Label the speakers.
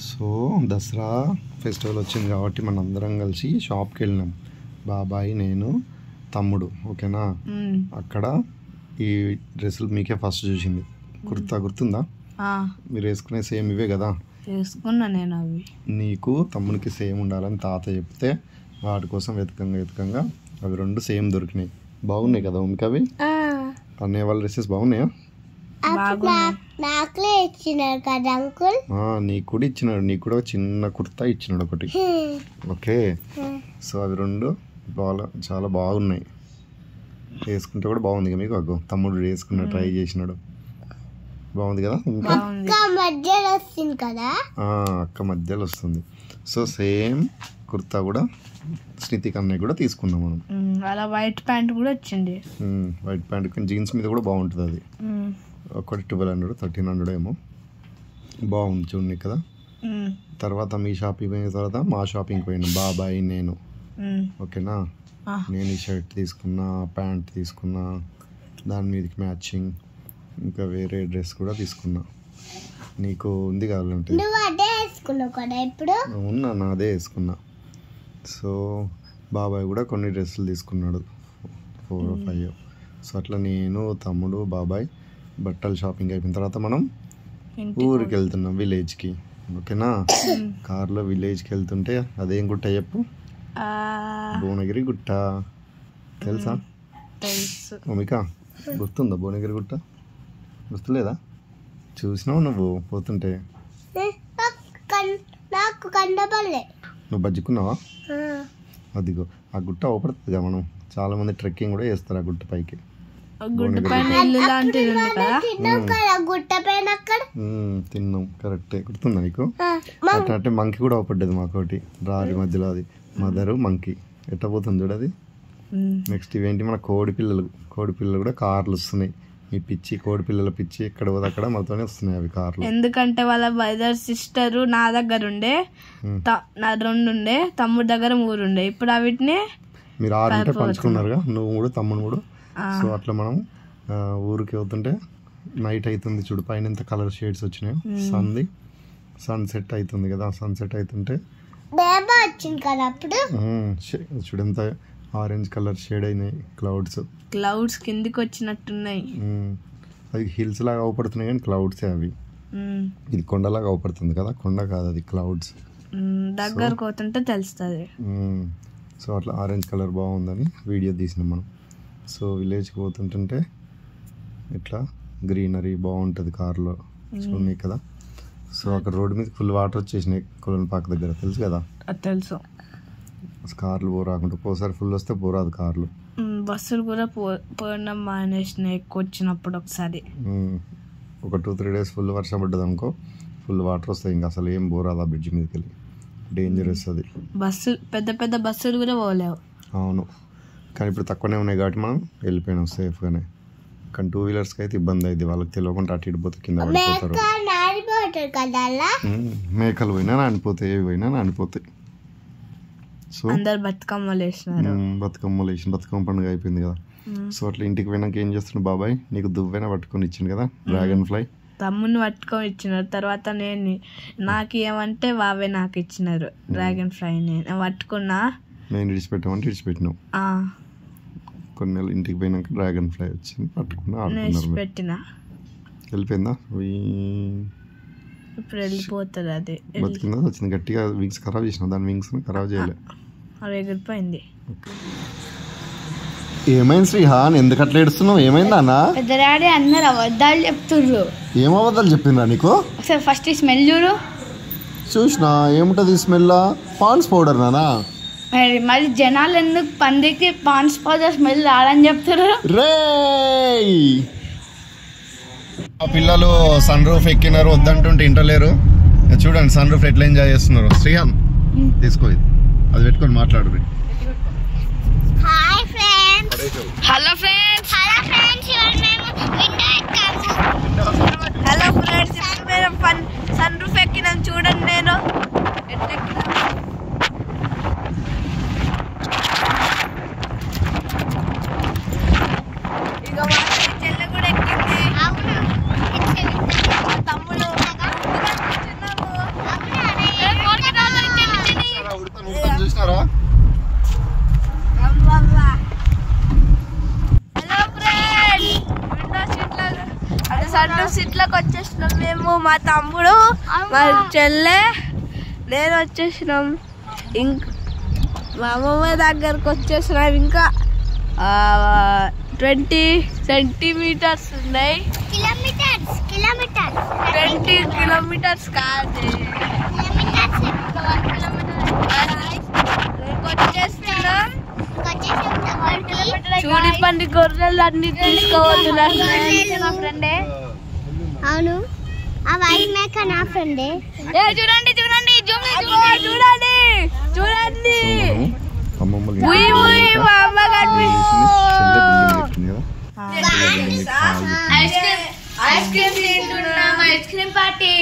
Speaker 1: So Dasara festival వచ్చింది కాబట్టి మనం అందరం కలిసి షాప్కి వెళ్ళినాం, బాబాయ్ నేను తమ్ముడు. ఓకేనా, అక్కడ ఈ డ్రెస్సులు మీకే ఫస్ట్ చూసింది, కుర్తా గుర్తుందా? మీరు వేసుకునే సేమ్ ఇవే కదా?
Speaker 2: వేసుకున్నా నేను. అవి
Speaker 1: నీకు తమ్మునికి సేమ్ ఉండాలని తాత చెప్తే వాటి కోసం వెతకంగా అవి రెండు సేమ్ దొరికినాయి. బాగున్నాయి కదా మీకు అవి? అన్నయ్య వాళ్ళ డ్రెస్సెస్ బాగున్నాయా? నీకు కూడా ఇచ్చినాడు, నీకు కూడా చిన్న కుర్తా ఇచ్చినాడు ఒకటి. ఓకే, సో అవి రెండు చాలా బాగున్నాయి, వేసుకుంటే కూడా బాగుంది కదా మీకు. అగ్గో తమ్ముడు వేసుకున్నాడు, ట్రై చేసినాడు, బాగుంది కదా? ఇంకా అక్క మధ్యలో వస్తుంది. సో సేమ్ కుర్తా కూడా స్నితిక్ అన్నయ్య కూడా తీసుకున్నాం మనం.
Speaker 2: అలా వైట్ ప్యాంట్ కూడా వచ్చింది,
Speaker 1: వైట్ ప్యాంట్ కానీ జీన్స్ మీద కూడా బాగుంటుంది అది. ఒకటి 1200 1300 ఏమో, బాగుంది చూడండి కదా. తర్వాత మీ షాపింగ్ పోయిన తర్వాత మా షాపింగ్ పోయినా బాబాయ్ నేను. ఓకేనా, నేను ఈ షర్ట్ తీసుకున్నా, ప్యాంట్ తీసుకున్నా, దాని మీదకి మ్యాచింగ్ ఇంకా వేరే డ్రెస్ కూడా తీసుకున్నా. నీకు ఉంది కావాలంటే ఉన్నా, నాదే వేసుకున్నా. సో బాబాయ్ కూడా కొన్ని డ్రెస్సులు తీసుకున్నాడు, 4 or 5. సో అట్లా నేను తమ్ముడు బాబాయ్ బట్టల షాపింగ్ అయిపోయిన తర్వాత మనం ఊరికి వెళ్తున్నాం, విలేజ్కి. ఓకేనా, కార్లో విలేజ్కి వెళ్తుంటే అదేం గుట్ట చెప్పు? భువనగిరి గుట్ట. తెలుసా మమిక? గుర్తుందా భువనగిరి గుట్ట? గుర్తులేదా? చూసినావు నువ్వు పోతుంటే? నువ్వు బజ్జుకున్నావా? అదిగో ఆ గుట్ట ఓపడుతుందిగా, మనం చాలా మంది ట్రెక్కింగ్ కూడా చేస్తారు ఆ గుట్ట పైకి. తిన్నాం, కరెక్టే. గుర్తుందా నీకు? అంటే మంకీ కూడా ఓపడ్డది మాకోటి రారి మధ్యలో, అది మదరు మంకీ ఎట్ట పోతుంది చూడది. నెక్స్ట్ ఇవేంటి, మన కోడి పిల్లలు కూడా కార్లు వస్తున్నాయి. ఈ పిచ్చి కోడి పిల్లల పిచ్చి ఎక్కడ పోతే అక్కడ మనతోనే వస్తున్నాయి అవి కార్లు.
Speaker 2: ఎందుకంటే వాళ్ళ బ్రదర్ సిస్టర్ నా దగ్గర ఉండే, నా 2 ఉండే, తమ్ముడు దగ్గర 3 ఉండే. ఇప్పుడు అవిటిని
Speaker 1: మీరు 6 ఉంటే పంచుకున్నారుగా, నువ్వు కూడా తమ్ముడు కూడా. సో అట్లా మనం ఊరికి వెళ్తుంటే నైట్ అవుతుంది చూడు, పైన ఎంత కలర్ షేడ్స్ వచ్చినాయో. సన్సెట్ అవుతుంది కదా, సన్సెట్ అవుతుంటే చూడు ఎంత ఆరెంజ్ కలర్ షేడ్ అయినాయి క్లౌడ్స్
Speaker 2: కిందికి వచ్చినట్టున్నాయి.
Speaker 1: అది హిల్స్ లాగా అవపడుతున్నాయి కానీ క్లౌడ్సే అవి. ఇది కొండలాగా అవపడుతుంది కదా, కొండ కాదు అది, క్లౌడ్స్.
Speaker 2: దగ్గరకు పోతుంటే తెలుస్తుంది.
Speaker 1: సో అట్లా ఆరెంజ్ కలర్ బాగుందని వీడియో తీసినాం మనం. సో విలేజ్కి పోతుంటుంటే ఇట్లా గ్రీనరీ బాగుంటుంది కార్లో, చూడండి కదా. సో అక్కడ రోడ్డు మీద ఫుల్ వాటర్ వచ్చేసినాయి కొలన్పాక దగ్గర, తెలుసు కదా?
Speaker 2: తెలుసు.
Speaker 1: కార్లు పోరాకుంటే పోసారి ఫుల్ వస్తే పోరాదు కార్లు.
Speaker 2: బస్సులు కూడా పోవడం మానేసినాయి ఎక్కువ వచ్చినప్పుడు. ఒకసారి
Speaker 1: ఒక 2-3 days ఫుల్ వర్షం పడ్డది అనుకో, ఫుల్ వాటర్ వస్తాయి, ఇంకా అసలు ఏం పోరాదు ఆ బ్రిడ్జ్ మీదకి వెళ్ళి. డేంజరస్ అది.
Speaker 2: పెద్ద బస్సులు కూడా పోలేవు.
Speaker 1: అవును, కానీ ఇప్పుడు తక్కువనే ఉన్నాయి కాబట్టి మనం వెళ్ళిపోయినాం సేఫ్గానే. కానీ 2 wheelersకి అయితే ఇబ్బంది అయింది, వాళ్ళకి తెలియకుండా అటు ఇటు పోతే కింద పడిపోతారు. మేకలు పోయినా నానిపోతాయి, ఏవి పోయినా నానిపోతాయి. సో
Speaker 2: అందరు బతుకమ్మలు
Speaker 1: వేసిన బతుకమ్మ పండుగ అయిపోయింది కదా. సో అట్లా ఇంటికి పోయినాక ఏం చేస్తున్నాడు బాబాయ్, నీకు దువ్వైనా పట్టుకొని ఇచ్చింది కదా డ్రాగన్ ఫ్లై.
Speaker 2: తమ్ముని పట్టుకొని ఇచ్చినారు, తర్వాత నాకు ఏమంటే వావే నాకు ఇచ్చినారు డ్రాగన్ ఫ్లై. నేను పట్టుకున్నా,
Speaker 1: నేను విడిచిపెట్టామంటే విడిచిపెట్టినావు. కొన్ని నెలలు ఇంటికి పోయినాక డ్రాగన్ ఫ్లై వచ్చింది, పట్టుకున్నా,
Speaker 2: పెట్టిన
Speaker 1: వెళ్ళిపోయిందా?
Speaker 2: ఇప్పుడు వెళ్ళిపోతుంది. అదే
Speaker 1: బతికిందా? వచ్చింది గట్టిగా వింగ్స్ ఖరాబ్ చేసిన, దాని వింగ్స్ ఖరాబ్ చేయలే,
Speaker 2: అవి ఎగిరిపోయింది.
Speaker 1: ఏమైంది శ్రీహాన్, ఎందుకు అట్లా ఏడుస్తున్నావు? ఏమైందా అన్న?
Speaker 3: డాడీ అన్నారు అబద్ధాలు చెప్తుర్రు.
Speaker 1: ఏం అబద్ధాలు చెప్పిండ్రా నీకు?
Speaker 3: ఒకసారి ఫస్ట్ స్మెల్ చూడు.
Speaker 1: చూసినా ఏముంటది స్మెల్? పాండ్స్ పౌడర్ నానా?
Speaker 3: మరి జనాలు ఎందుకు పందికి పాండ్స్ పౌడర్ స్మెల్ రాదని చెప్తారు?
Speaker 1: రే పిల్లలు సన్ రూఫ్ ఎక్కినారు, వద్దంటుంటే ఇంటలేరు. చూడండి సన్ రూఫ్ ఎట్లా ఎంజాయ్ చేస్తున్నారు. శ్రీహాన్ తీసుకో, అది పెట్టుకొని మాట్లాడు.
Speaker 3: హలో ఫ్రెండ్స్,
Speaker 2: సన్ రూఫ్ ఎక్కినాను చూడండి. నేను ఇక చెల్లె కూడా ఎక్కింది. తమ్ముడు మా తమ్ముడు మా చెల్లె నేను వచ్చేసినాం. ఇంకా మా అమ్మమ్మ దగ్గరకు వచ్చేసినాం. ఇంకా 20 సెంటీమీటర్స్ ఉన్నాయి. 20 కిలోమీటర్స్ కాదు, వచ్చేస్తున్నాం. చూడిపండి గొర్రెలు అన్ని తీసుకోవద్దు.
Speaker 3: అవును, ఆ వైట్ మేక నా ఫ్రెండే. చూడండి చూడండి
Speaker 2: చూడండి చూడండి.
Speaker 1: అమ్మమ్మ
Speaker 3: ఐస్ క్రీమ్ తింటున్నాం. Ice cream party.